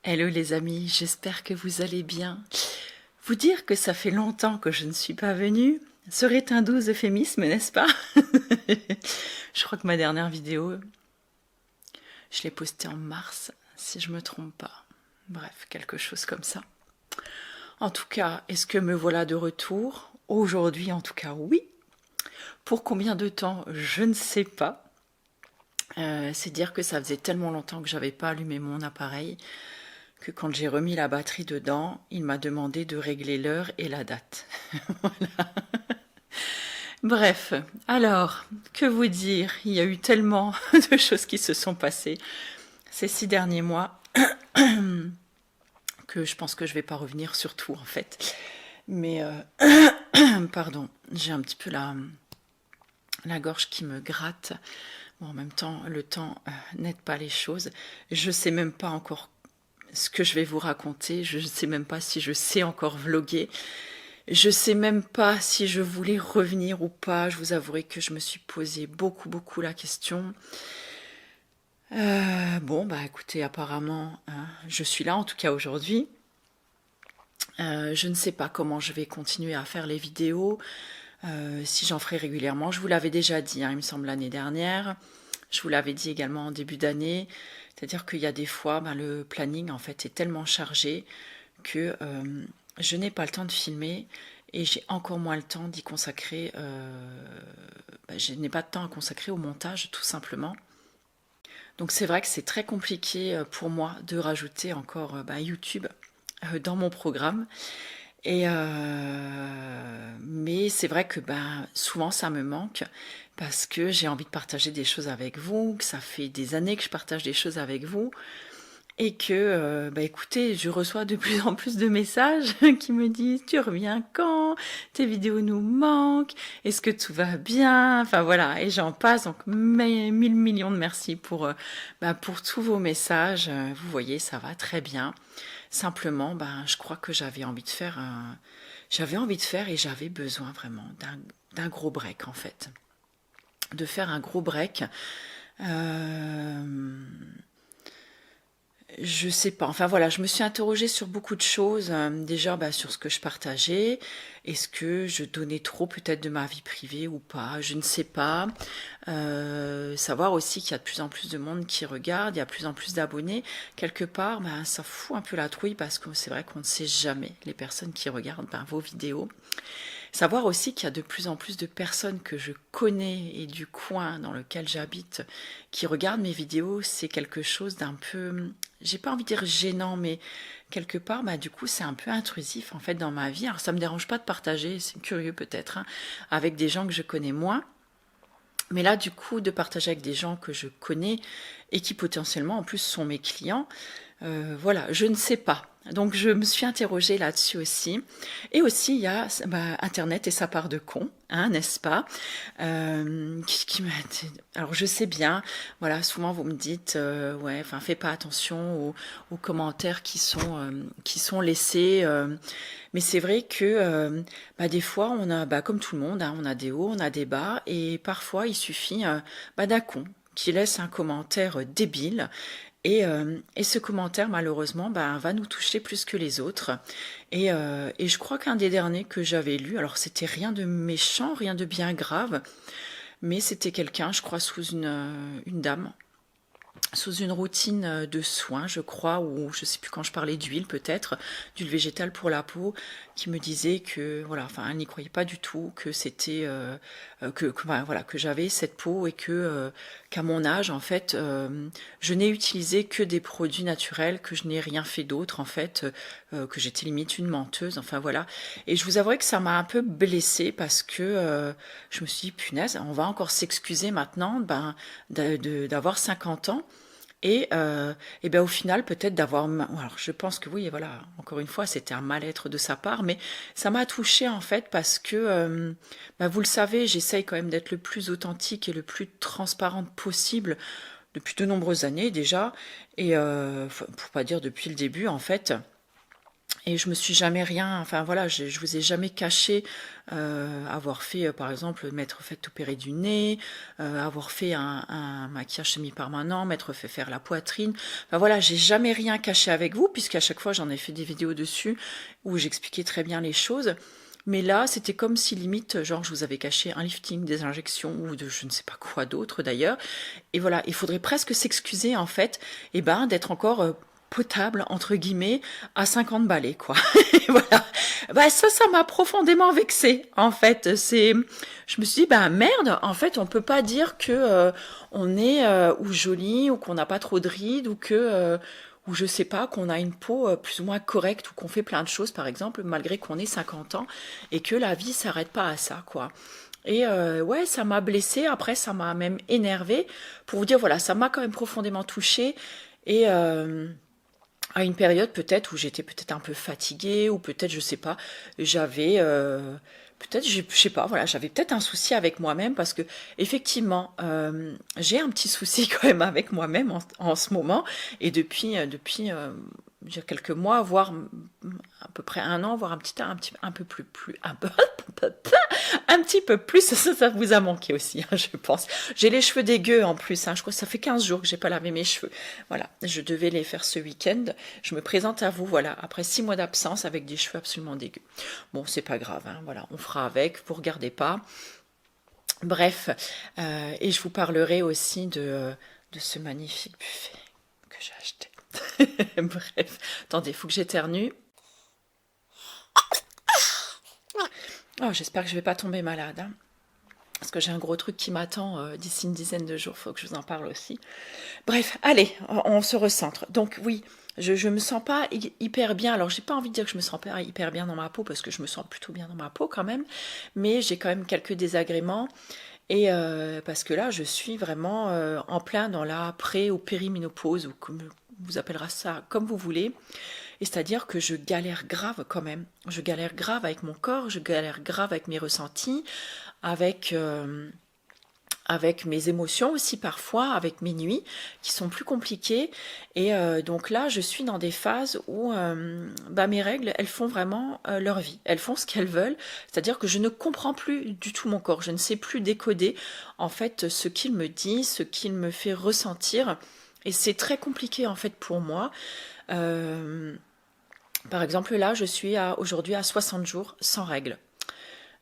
Hello les amis, j'espère que vous allez bien. Vous dire que ça fait longtemps que je ne suis pas venue serait un doux euphémisme, n'est-ce pas? Je crois que ma dernière vidéo, je l'ai postée en mars, si je me trompe pas. Bref, quelque chose comme ça. En tout cas, est-ce que me voilà de retour? Aujourd'hui, en tout cas, oui. Pour combien de temps, je ne sais pas. C'est dire que ça faisait tellement longtemps que j'avais pas allumé mon appareil que quand j'ai remis la batterie dedans, il m'a demandé de régler l'heure et la date. Bref, alors, que vous dire? Il y a eu tellement de choses qui se sont passées ces 6 derniers mois que je pense que je vais pas revenir sur tout en fait. Mais, pardon, j'ai un petit peu la gorge qui me gratte. Bon, en même temps, le temps n'aide pas les choses. Je sais même pas encore ce que je vais vous raconter. Je ne sais même pas si je sais encore vloguer. Je sais même pas si je voulais revenir ou pas. Je vous avouerai que je me suis posé beaucoup la question. Bon, bah écoutez, apparemment, hein, je suis là en tout cas aujourd'hui. Je ne sais pas comment je vais continuer à faire les vidéos, si j'en ferai régulièrement. Je vous l'avais déjà dit, hein, il me semble, l'année dernière. Je vous l'avais dit également en début d'année. C'est-à-dire qu'il y a des fois, ben, le planning en fait est tellement chargé que je n'ai pas le temps de filmer et j'ai encore moins le temps d'y consacrer. Je n'ai pas de temps à consacrer au montage tout simplement. Donc c'est vrai que c'est très compliqué pour moi de rajouter encore YouTube dans mon programme. Mais c'est vrai que souvent ça me manque parce que j'ai envie de partager des choses avec vous, que ça fait des années que je partage des choses avec vous. Et que, écoutez, je reçois de plus en plus de messages qui me disent: tu reviens quand? Tes vidéos nous manquent. Est-ce que tout va bien? Enfin voilà, et j'en passe. Donc, 1000 millions de merci pour tous vos messages. Vous voyez, ça va très bien. Simplement, je crois que j'avais envie de faire et j'avais besoin vraiment d'un gros break en fait. De faire un gros break. Je sais pas. Enfin voilà, je me suis interrogée sur beaucoup de choses. Déjà, sur ce que je partageais. Est-ce que je donnais trop peut-être de ma vie privée ou pas? Je ne sais pas. Savoir aussi qu'il y a de plus en plus de monde qui regarde, il y a de plus en plus d'abonnés. Quelque part, ça fout un peu la trouille parce que c'est vrai qu'on ne sait jamais les personnes qui regardent vos vidéos. Savoir aussi qu'il y a de plus en plus de personnes que je connais et du coin dans lequel j'habite qui regardent mes vidéos, c'est quelque chose d'un peu, j'ai pas envie de dire gênant, mais quelque part, du coup, c'est un peu intrusif en fait dans ma vie. Alors ça me dérange pas de partager, c'est curieux peut-être, hein, avec des gens que je connais moins. Mais là, du coup, de partager avec des gens que je connais et qui potentiellement en plus sont mes clients, voilà, je ne sais pas. Donc je me suis interrogée là-dessus aussi. Et aussi, il y a Internet et sa part de con, hein, n'est-ce pas? Qui m'a... Alors je sais bien, voilà, souvent vous me dites, ouais, enfin, fais pas attention aux commentaires qui sont laissés. Mais c'est vrai que des fois, on a, comme tout le monde, hein, on a des hauts, on a des bas. Et parfois, il suffit d'un con qui laisse un commentaire débile. Et ce commentaire, malheureusement, va nous toucher plus que les autres. Et je crois qu'un des derniers que j'avais lu, alors c'était rien de méchant, rien de bien grave, mais c'était quelqu'un, je crois, sous une dame, sous une routine de soins, je crois, ou je sais plus quand je parlais d'huile peut-être, d'huile végétale pour la peau, qui me disait que voilà, enfin, elle n'y croyait pas du tout, que c'était voilà, que j'avais cette peau et que qu'à mon âge en fait, je n'ai utilisé que des produits naturels, que je n'ai rien fait d'autre en fait, que j'étais limite une menteuse, enfin voilà. Et je vous avouerai que ça m'a un peu blessée parce que je me suis dit punaise, on va encore s'excuser maintenant, d'avoir 50 ans. Et au final, peut-être d'avoir... Alors, je pense que oui, voilà, encore une fois, c'était un mal-être de sa part, mais ça m'a touchée, en fait, parce que, vous le savez, j'essaye quand même d'être le plus authentique et le plus transparente possible depuis de nombreuses années, déjà, et pour pas dire depuis le début, en fait. Et je me suis jamais rien, enfin voilà, je vous ai jamais caché avoir fait, par exemple, m'être fait opérer du nez, avoir fait un maquillage semi-permanent, m'être fait faire la poitrine. Enfin voilà, j'ai jamais rien caché avec vous, puisqu'à chaque fois j'en ai fait des vidéos dessus où j'expliquais très bien les choses. Mais là, c'était comme si limite, genre, je vous avais caché un lifting, des injections ou de je ne sais pas quoi d'autre d'ailleurs. Et voilà, il faudrait presque s'excuser en fait, et ben d'être encore potable entre guillemets à 50 balais quoi. Et voilà. Bah ça m'a profondément vexée en fait. Je me suis dit bah merde, en fait on peut pas dire que on est ou joli ou qu'on n'a pas trop de rides ou que ou je sais pas, qu'on a une peau plus ou moins correcte ou qu'on fait plein de choses, par exemple, malgré qu'on ait 50 ans, et que la vie s'arrête pas à ça, quoi. Et ouais, ça m'a blessée, après ça m'a même énervée, pour vous dire, voilà, ça m'a quand même profondément touchée, et à une période peut-être où j'étais peut-être un peu fatiguée, ou peut-être, je sais pas, j'avais... peut-être, je sais pas, voilà, j'avais peut-être un souci avec moi-même parce que effectivement, j'ai un petit souci quand même avec moi-même en ce moment et depuis je veux dire quelques mois, voire à peu près un an, voire un peu plus, un petit peu plus, ça vous a manqué aussi, hein, je pense. J'ai les cheveux dégueux en plus, hein, je crois que ça fait 15 jours que j'ai pas lavé mes cheveux. Voilà, je devais les faire ce week-end. Je me présente à vous, voilà, après 6 mois d'absence avec des cheveux absolument dégueux. Bon, c'est pas grave, hein, voilà, on fera avec, vous regardez pas. Bref, et je vous parlerai aussi de ce magnifique buffet que j'ai acheté. Bref, attendez, il faut que j'éternue. Oh, j'espère que je vais pas tomber malade, hein, parce que j'ai un gros truc qui m'attend d'ici une dizaine de jours, il faut que je vous en parle aussi. Bref, allez, on se recentre. Donc oui, je me sens pas hyper bien. Alors j'ai pas envie de dire que je me sens pas hyper bien dans ma peau, parce que je me sens plutôt bien dans ma peau quand même, mais j'ai quand même quelques désagréments. Et parce que là, je suis vraiment en plein dans la pré ou périménopause, ou comme vous appellerez ça comme vous voulez. Et c'est-à-dire que je galère grave quand même. Je galère grave avec mon corps, je galère grave avec mes ressentis, avec, avec mes émotions aussi parfois, avec mes nuits qui sont plus compliquées. Et donc là, je suis dans des phases où bah, mes règles, elles font vraiment leur vie. Elles font ce qu'elles veulent. C'est-à-dire que je ne comprends plus du tout mon corps. Je ne sais plus décoder en fait ce qu'il me dit, ce qu'il me fait ressentir. Et c'est très compliqué en fait pour moi. Euh, Par exemple, là, je suis aujourd'hui à 60 jours sans règles.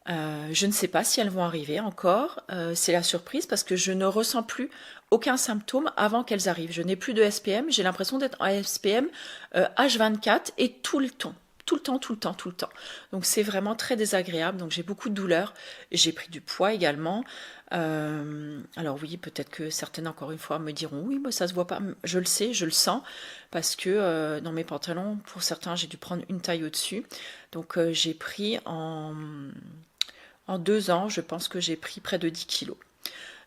Je ne sais pas si elles vont arriver encore. C'est la surprise parce que je ne ressens plus aucun symptôme avant qu'elles arrivent. Je n'ai plus de SPM. J'ai l'impression d'être en SPM H24 et tout le temps. Tout le temps, tout le temps, tout le temps. Donc c'est vraiment très désagréable. Donc j'ai beaucoup de douleurs. J'ai pris du poids également. Alors oui, peut-être que certaines, encore une fois, me diront oui, mais ça se voit pas. Je le sais, je le sens, parce que dans mes pantalons, pour certains, j'ai dû prendre une taille au-dessus. Donc j'ai pris en 2 ans, je pense que j'ai pris près de 10 kilos.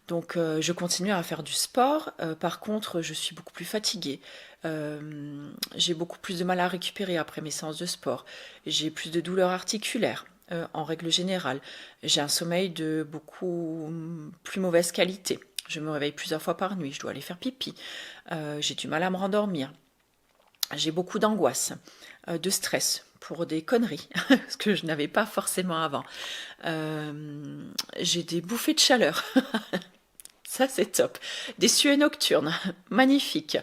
Donc je continue à faire du sport. Par contre, je suis beaucoup plus fatiguée. J'ai beaucoup plus de mal à récupérer après mes séances de sport. J'ai plus de douleurs articulaires. En règle générale, j'ai un sommeil de beaucoup plus mauvaise qualité. Je me réveille plusieurs fois par nuit, je dois aller faire pipi. J'ai du mal à me rendormir. J'ai beaucoup d'angoisse, de stress pour des conneries, ce que je n'avais pas forcément avant. J'ai des bouffées de chaleur. Ça, c'est top. Des suées nocturnes, magnifique.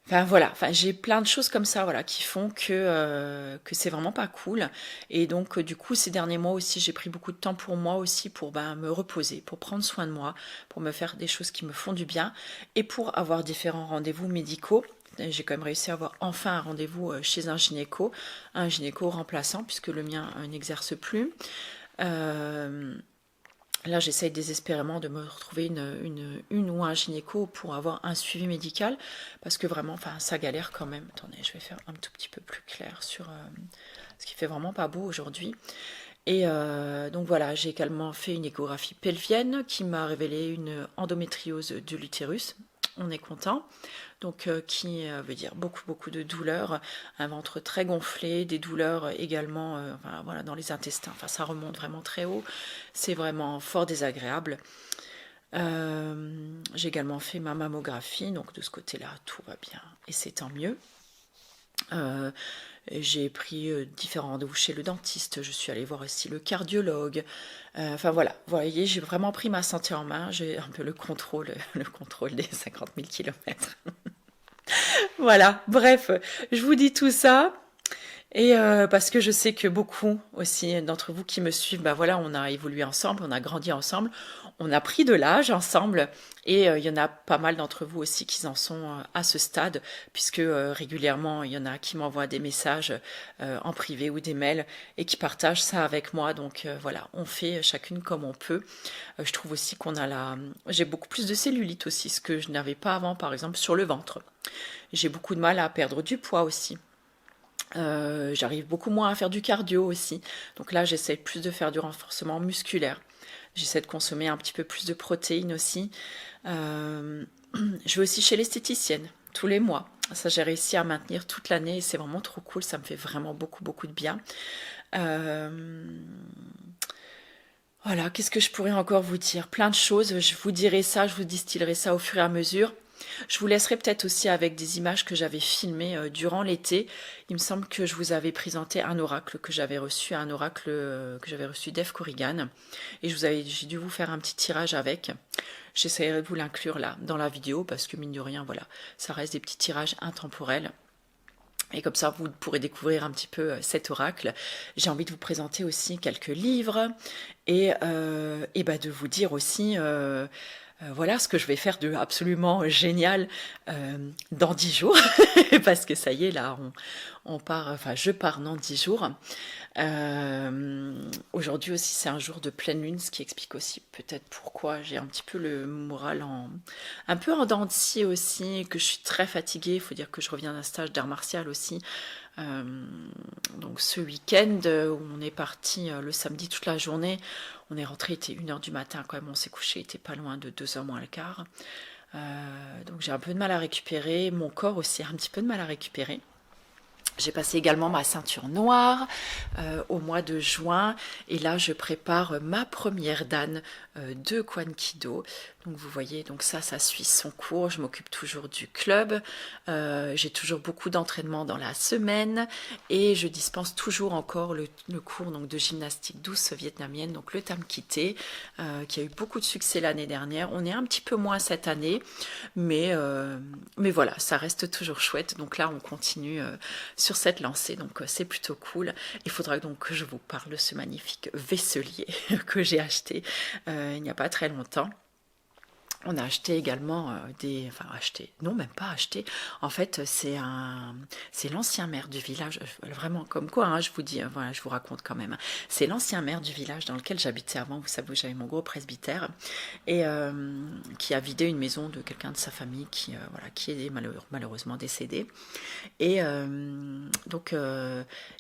Enfin voilà, enfin j'ai plein de choses comme ça, voilà, qui font que c'est vraiment pas cool. Et donc du coup ces derniers mois aussi, j'ai pris beaucoup de temps pour moi aussi, pour ben, me reposer, pour prendre soin de moi, pour me faire des choses qui me font du bien, et pour avoir différents rendez-vous médicaux. J'ai quand même réussi à avoir enfin un rendez-vous chez un gynéco remplaçant puisque le mien n'exerce plus. Euh, Là, j'essaye désespérément de me retrouver une ou un gynéco pour avoir un suivi médical, parce que vraiment, enfin, ça galère quand même. Attendez, je vais faire un tout petit peu plus clair sur ce qui fait vraiment pas beau aujourd'hui. Et donc voilà, j'ai également fait une échographie pelvienne qui m'a révélé une endométriose de l'utérus. On est content. Donc qui veut dire beaucoup de douleurs, un ventre très gonflé, des douleurs également enfin, voilà, dans les intestins, enfin ça remonte vraiment très haut, c'est vraiment fort désagréable. J'ai également fait ma mammographie, donc de ce côté-là tout va bien et c'est tant mieux. Euh, j'ai pris différents rendez-vous chez le dentiste, je suis allée voir aussi le cardiologue. Enfin voilà, vous voyez, j'ai vraiment pris ma santé en main, j'ai un peu le contrôle, le contrôle des 50 000 kilomètres. Voilà, bref, je vous dis tout ça. Et parce que je sais que beaucoup aussi d'entre vous qui me suivent, bah voilà, on a évolué ensemble, on a grandi ensemble, on a pris de l'âge ensemble, et il y en a pas mal d'entre vous aussi qui en sont à ce stade, puisque régulièrement il y en a qui m'envoient des messages en privé ou des mails et qui partagent ça avec moi. Donc voilà, on fait chacune comme on peut. Je trouve aussi qu'on a j'ai beaucoup plus de cellulite aussi, ce que je n'avais pas avant, par exemple sur le ventre. J'ai beaucoup de mal à perdre du poids aussi. J'arrive beaucoup moins à faire du cardio aussi. Donc là, j'essaie plus de faire du renforcement musculaire. J'essaie de consommer un petit peu plus de protéines aussi. Euh, je vais aussi chez l'esthéticienne tous les mois. Ça, j'ai réussi à maintenir toute l'année et c'est vraiment trop cool. Ça me fait vraiment beaucoup, beaucoup de bien. Euh, voilà, qu'est-ce que je pourrais encore vous dire? Plein de choses. Je vous dirai ça, je vous distillerai ça au fur et à mesure. Je vous laisserai peut-être aussi avec des images que j'avais filmées durant l'été. Il me semble que je vous avais présenté un oracle que j'avais reçu, que j'avais reçu d'Eve Corrigan. Et j'ai dû vous faire un petit tirage avec. J'essaierai de vous l'inclure là, dans la vidéo, parce que mine de rien, voilà, ça reste des petits tirages intemporels. Et comme ça, vous pourrez découvrir un petit peu cet oracle. J'ai envie de vous présenter aussi quelques livres et bah de vous dire aussi voilà ce que je vais faire de absolument génial dans 10 jours. Parce que ça y est, là, on part, enfin, je pars dans 10 jours. Aujourd'hui aussi, c'est un jour de pleine lune, ce qui explique aussi peut-être pourquoi j'ai un petit peu le moral un peu en dents de scie aussi, que je suis très fatiguée. Il faut dire que je reviens d'un stage d'art martial aussi. Euh, donc ce week-end, où on est parti le samedi toute la journée, on est rentré, il était 1h du matin quand même, on s'est couché, il était pas loin de 2h moins le quart. Donc j'ai un peu de mal à récupérer, mon corps aussi a un petit peu de mal à récupérer. J'ai passé également ma ceinture noire au mois de juin et là je prépare ma première dan de Kwan Kido. Donc vous voyez, donc ça suit son cours. Je m'occupe toujours du club. J'ai toujours beaucoup d'entraînement dans la semaine et je dispense toujours encore le cours donc, de gymnastique douce vietnamienne, donc le Tam Kite, qui a eu beaucoup de succès l'année dernière. On est un petit peu moins cette année, mais voilà, ça reste toujours chouette. Donc là, on continue sur cette lancée, donc c'est plutôt cool. Il faudra donc que je vous parle de ce magnifique vaisselier que j'ai acheté il n'y a pas très longtemps. On a acheté également enfin acheté, non même pas acheté. En fait, c'est l'ancien maire du village. Vraiment comme quoi, hein, je vous dis, voilà, je vous raconte quand même. C'est l'ancien maire du village dans lequel j'habitais avant. Vous savez, j'avais mon gros presbytère et qui a vidé une maison de quelqu'un de sa famille voilà, qui est malheureusement décédé. Et donc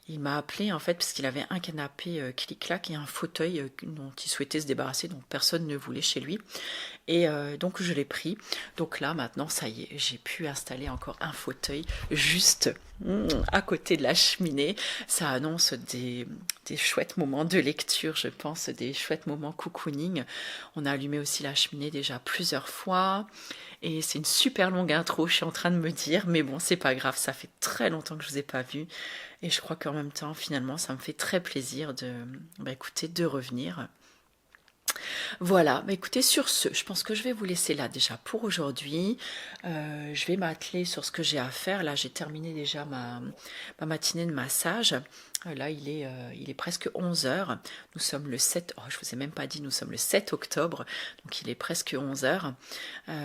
il m'a appelé en fait parce qu'il avait un canapé clic-clac et un fauteuil dont il souhaitait se débarrasser, dont personne ne voulait chez lui. Et donc je l'ai pris. Donc là maintenant ça y est, j'ai pu installer encore un fauteuil juste à côté de la cheminée. Ça annonce des chouettes moments de lecture, je pense, des chouettes moments cocooning. On a allumé aussi la cheminée déjà plusieurs fois. Et c'est une super longue intro, je suis en train de me dire, mais bon, c'est pas grave, ça fait très longtemps que je vous ai pas vu. Et je crois qu'en même temps, finalement, ça me fait très plaisir écoutez, de revenir. Voilà, bah écoutez, sur ce, je pense que je vais vous laisser là déjà pour aujourd'hui. Je vais m'atteler sur ce que j'ai à faire. Là, j'ai terminé déjà ma matinée de massage. Là, il est presque 11 heures. Nous sommes le 7, oh, je vous ai même pas dit, nous sommes le 7 octobre, donc il est presque 11 heures.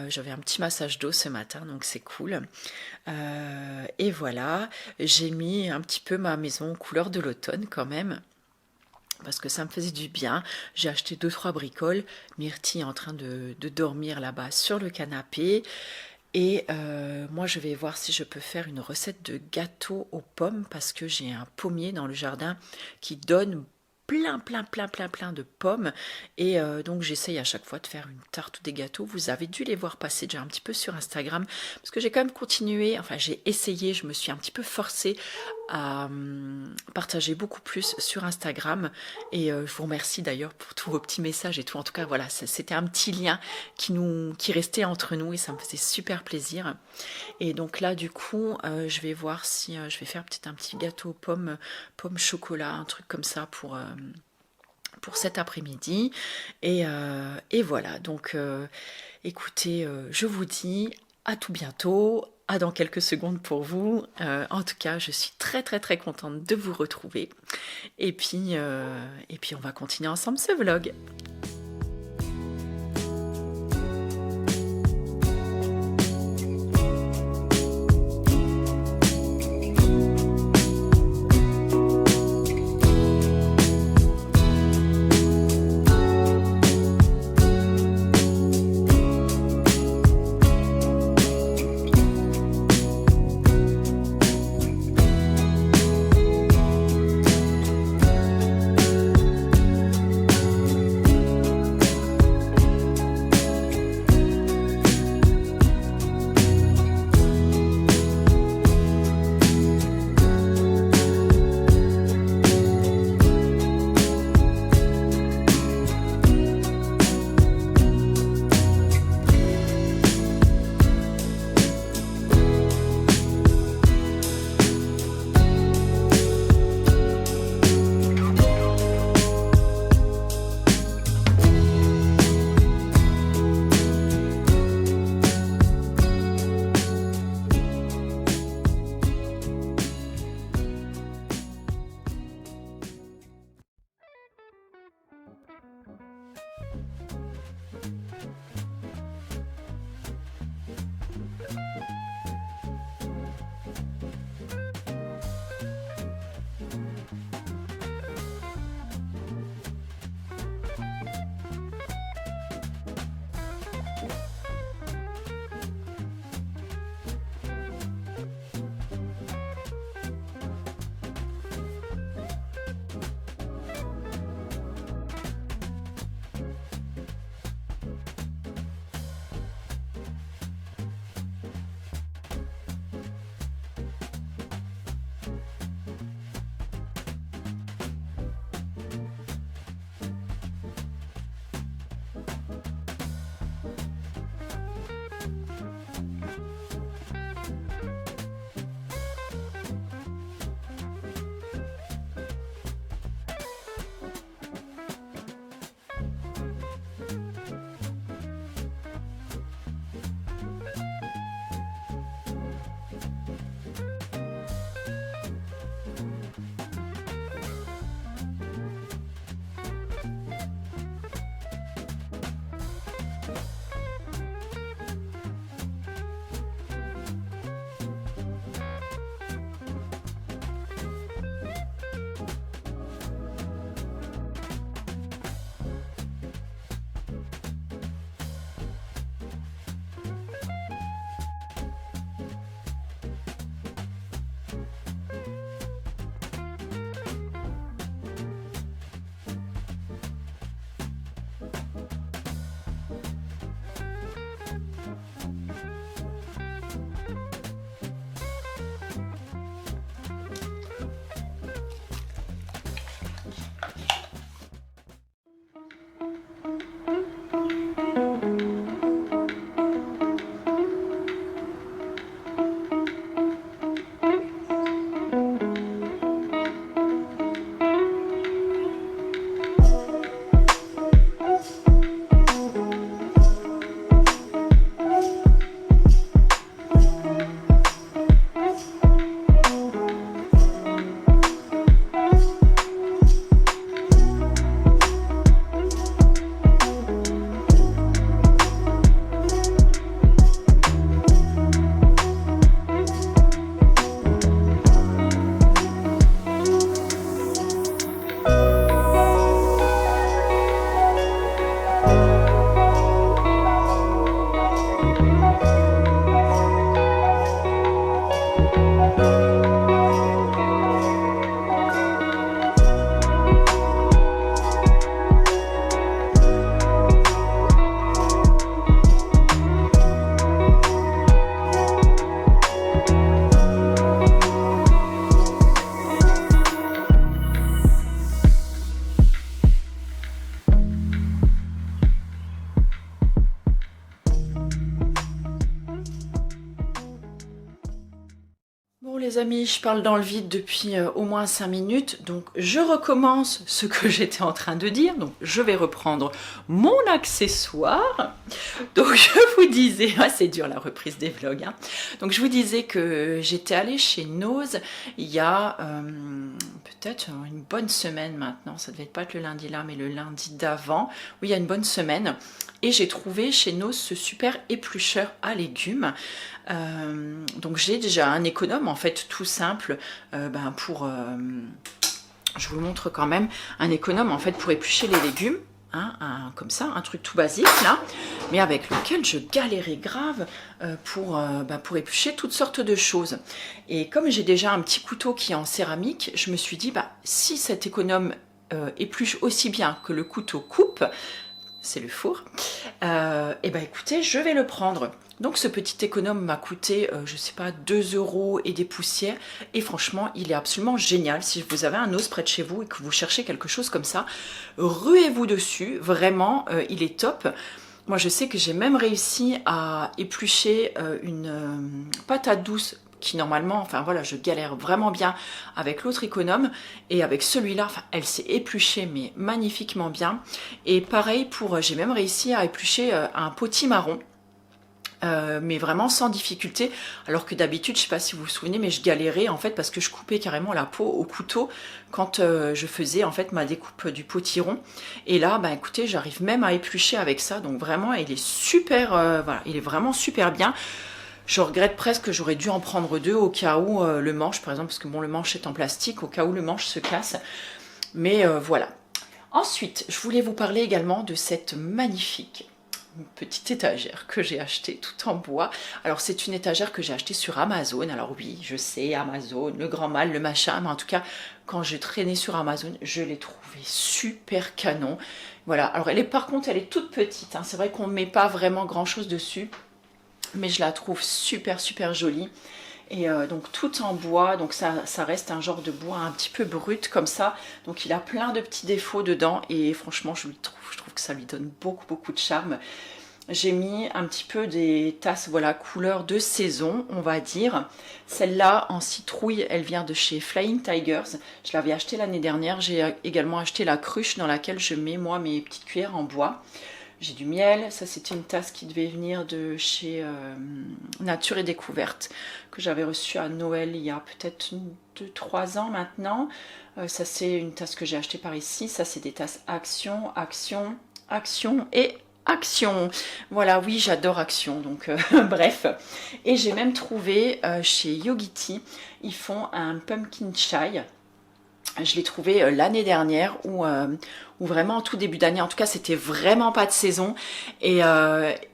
J'avais un petit massage d'eau ce matin, donc c'est cool. Et voilà, j'ai mis un petit peu ma maison couleur de l'automne quand même, parce que ça me faisait du bien. J'ai acheté 2-3 bricoles. Myrtille est en train de dormir là-bas sur le canapé. Et moi, je vais voir si je peux faire une recette de gâteau aux pommes parce que j'ai un pommier dans le jardin qui donne plein de pommes. Et donc, j'essaye à chaque fois de faire une tarte ou des gâteaux. Vous avez dû les voir passer déjà un petit peu sur Instagram parce que j'ai quand même continué, enfin, j'ai essayé, je me suis un petit peu forcée à partager beaucoup plus sur Instagram. Et je vous remercie d'ailleurs pour tous vos petits messages et tout. En tout cas, voilà, c'était un petit lien qui restait entre nous et ça me faisait super plaisir. Et donc là, du coup, je vais voir si je vais faire peut-être un petit gâteau pomme chocolat, un truc comme ça pour cet après-midi. Et voilà, donc écoutez, je vous dis à tout bientôt, à dans quelques secondes pour vous. En tout cas, je suis très très très contente de vous retrouver. Et puis on va continuer ensemble ce vlog. Bon les amis, je parle dans le vide depuis au moins 5 minutes, donc je recommence ce que j'étais en train de dire. Donc je vais reprendre mon accessoire. Donc je vous disais, ah, c'est dur la reprise des vlogs, hein. Donc je vous disais que j'étais allée chez Nose il y a peut-être une bonne semaine maintenant. Ça devait pas être le lundi là, mais le lundi d'avant. Oui, il y a une bonne semaine. Et j'ai trouvé chez Nose ce super éplucheur à légumes. Donc j'ai déjà un économe en fait tout simple je vous le montre quand même, un économe en fait pour éplucher les légumes, hein, comme ça, un truc tout basique là, mais avec lequel je galérais grave pour éplucher toutes sortes de choses. Et comme j'ai déjà un petit couteau qui est en céramique, je me suis dit si cet économe épluche aussi bien que le couteau coupe, c'est le four, et écoutez, je vais le prendre. Donc ce petit économe m'a coûté, je sais pas, 2 € et des poussières. Et franchement, il est absolument génial. Si vous avez un os près de chez vous et que vous cherchez quelque chose comme ça, ruez-vous dessus. Vraiment, il est top. Moi, je sais que j'ai même réussi à éplucher une patate douce qui normalement, enfin voilà, je galère vraiment bien avec l'autre économe, et avec celui-là, enfin, elle s'est épluchée mais magnifiquement bien. Et pareil j'ai même réussi à éplucher un potimarron. Mais vraiment sans difficulté, alors que d'habitude, je sais pas si vous vous souvenez, mais je galérais en fait parce que je coupais carrément la peau au couteau quand je faisais en fait ma découpe du potiron. Et là, écoutez, j'arrive même à éplucher avec ça, donc vraiment, il est super, voilà, il est vraiment super bien. Je regrette presque que j'aurais dû en prendre 2 au cas où le manche, par exemple, parce que bon, le manche est en plastique, au cas où le manche se casse. Mais voilà. Ensuite, je voulais vous parler également de cette magnifique petite étagère que j'ai achetée tout en bois. Alors c'est une étagère que j'ai achetée sur Amazon. Alors oui, je sais, Amazon, le grand mal, le machin, mais en tout cas, quand je traînais sur Amazon, je l'ai trouvée super canon. Voilà, alors par contre, elle est toute petite, hein. C'est vrai qu'on ne met pas vraiment grand chose dessus, mais je la trouve super super jolie. Et donc tout en bois, donc ça reste un genre de bois un petit peu brut comme ça, donc il a plein de petits défauts dedans, et franchement je trouve que ça lui donne beaucoup de charme. J'ai mis un petit peu des tasses, voilà, couleur de saison, on va dire. Celle-là en citrouille, elle vient de chez Flying Tigers. Je l'avais achetée l'année dernière. J'ai également acheté la cruche dans laquelle je mets moi mes petites cuillères en bois. J'ai du miel, ça c'était une tasse qui devait venir de chez Nature et Découverte, que j'avais reçue à Noël il y a peut-être 2-3 ans maintenant. Ça c'est une tasse que j'ai achetée par ici, ça c'est des tasses Action, Action, Action et Action. Voilà, oui j'adore Action, donc bref. Et j'ai même trouvé chez Yogiti, ils font un pumpkin chai. Je l'ai trouvé l'année dernière ou vraiment en tout début d'année. En tout cas, c'était vraiment pas de saison. Et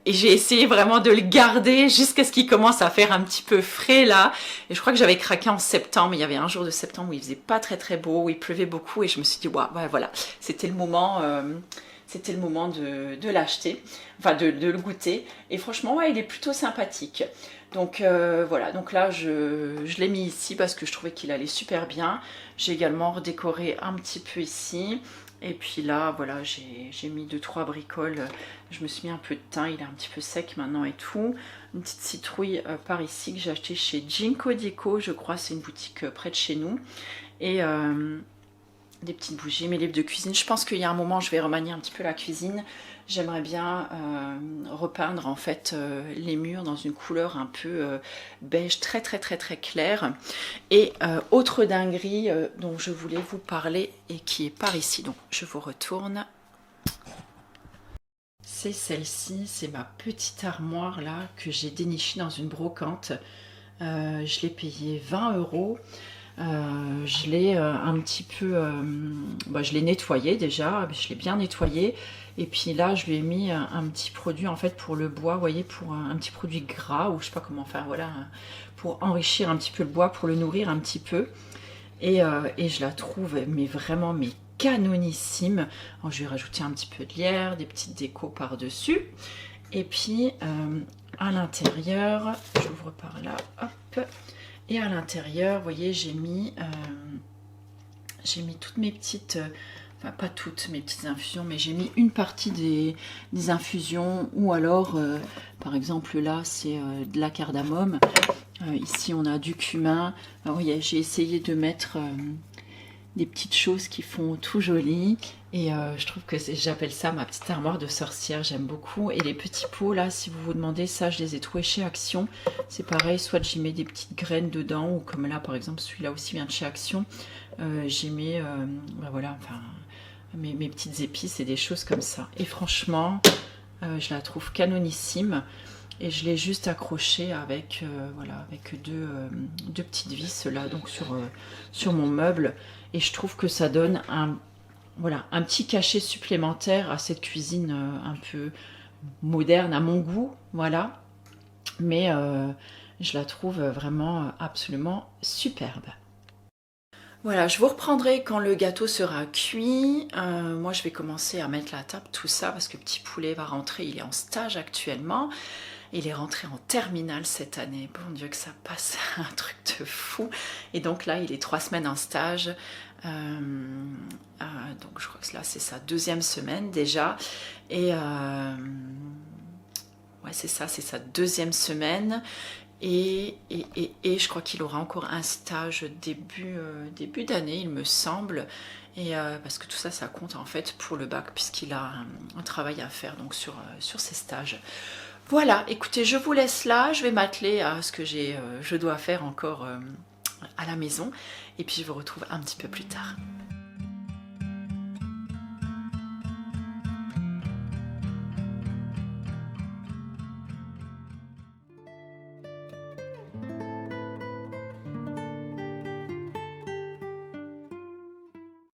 j'ai essayé vraiment de le garder jusqu'à ce qu'il commence à faire un petit peu frais là. Et je crois que j'avais craqué en septembre. Il y avait un jour de septembre où il faisait pas très beau, où il pleuvait beaucoup. Et je me suis dit, ouais, voilà, c'était le moment... de l'acheter, enfin de le goûter. Et franchement, ouais, il est plutôt sympathique. Donc voilà, donc là je l'ai mis ici parce que je trouvais qu'il allait super bien. J'ai également redécoré un petit peu ici. Et puis là, voilà, j'ai mis 2-3 bricoles. Je me suis mis un peu de thym, il est un petit peu sec maintenant et tout. Une petite citrouille par ici que j'ai acheté chez Jinko Deco, je crois, c'est une boutique près de chez nous. Et des petites bougies, mes livres de cuisine. Je pense qu'il y a un moment, je vais remanier un petit peu la cuisine. J'aimerais bien repeindre en fait les murs dans une couleur un peu beige très claire. Et autre dinguerie dont je voulais vous parler et qui est par ici. Donc je vous retourne. C'est celle-ci, c'est ma petite armoire là que j'ai dénichée dans une brocante. Je l'ai payée 20 €. Je l'ai un petit peu, je l'ai nettoyé déjà, je l'ai bien nettoyé, et puis là je lui ai mis un petit produit en fait pour le bois, vous voyez, pour un petit produit gras, ou je sais pas comment faire, voilà, pour enrichir un petit peu le bois, pour le nourrir un petit peu, et je la trouve mais vraiment canonissime. Alors, je vais rajouter un petit peu de lierre, des petites décos par dessus, et puis à l'intérieur, j'ouvre par là, hop. Et à l'intérieur, vous voyez, j'ai mis toutes mes petites, enfin pas toutes mes petites infusions, mais j'ai mis une partie des infusions, ou alors, par exemple là, c'est de la cardamome. Ici on a du cumin. Alors j'ai essayé de mettre des petites choses qui font tout joli. Et je trouve que j'appelle ça ma petite armoire de sorcière, j'aime beaucoup. Et les petits pots là, si vous vous demandez ça, je les ai trouvés chez Action. C'est pareil, soit j'y mets des petites graines dedans, ou comme là par exemple, celui-là aussi vient de chez Action. J'y mets, ben voilà, enfin, mes petites épices et des choses comme ça. Et franchement, je la trouve canonissime. Et je l'ai juste accroché avec, voilà, avec deux petites vis là, donc sur mon meuble. Et je trouve que ça donne voilà, un petit cachet supplémentaire à cette cuisine un peu moderne à mon goût, voilà. Mais je la trouve vraiment absolument superbe. Voilà, je vous reprendrai quand le gâteau sera cuit. Moi, je vais commencer à mettre la table, tout ça, parce que Petit Poulet va rentrer, il est en stage actuellement. Il est rentré en terminale cette année. Bon Dieu que ça passe, un truc de fou. Et donc là, il est 3 semaines en stage. Donc je crois que là, c'est sa 2e semaine déjà. Et ouais, c'est ça, c'est sa 2e semaine. Et je crois qu'il aura encore un stage début d'année, il me semble. Et parce que tout ça, ça compte en fait pour le bac, puisqu'il a un travail à faire donc sur ses stages. Voilà, écoutez, je vous laisse là, je vais m'atteler à ce que je dois faire encore à la maison. Et puis je vous retrouve un petit peu plus tard.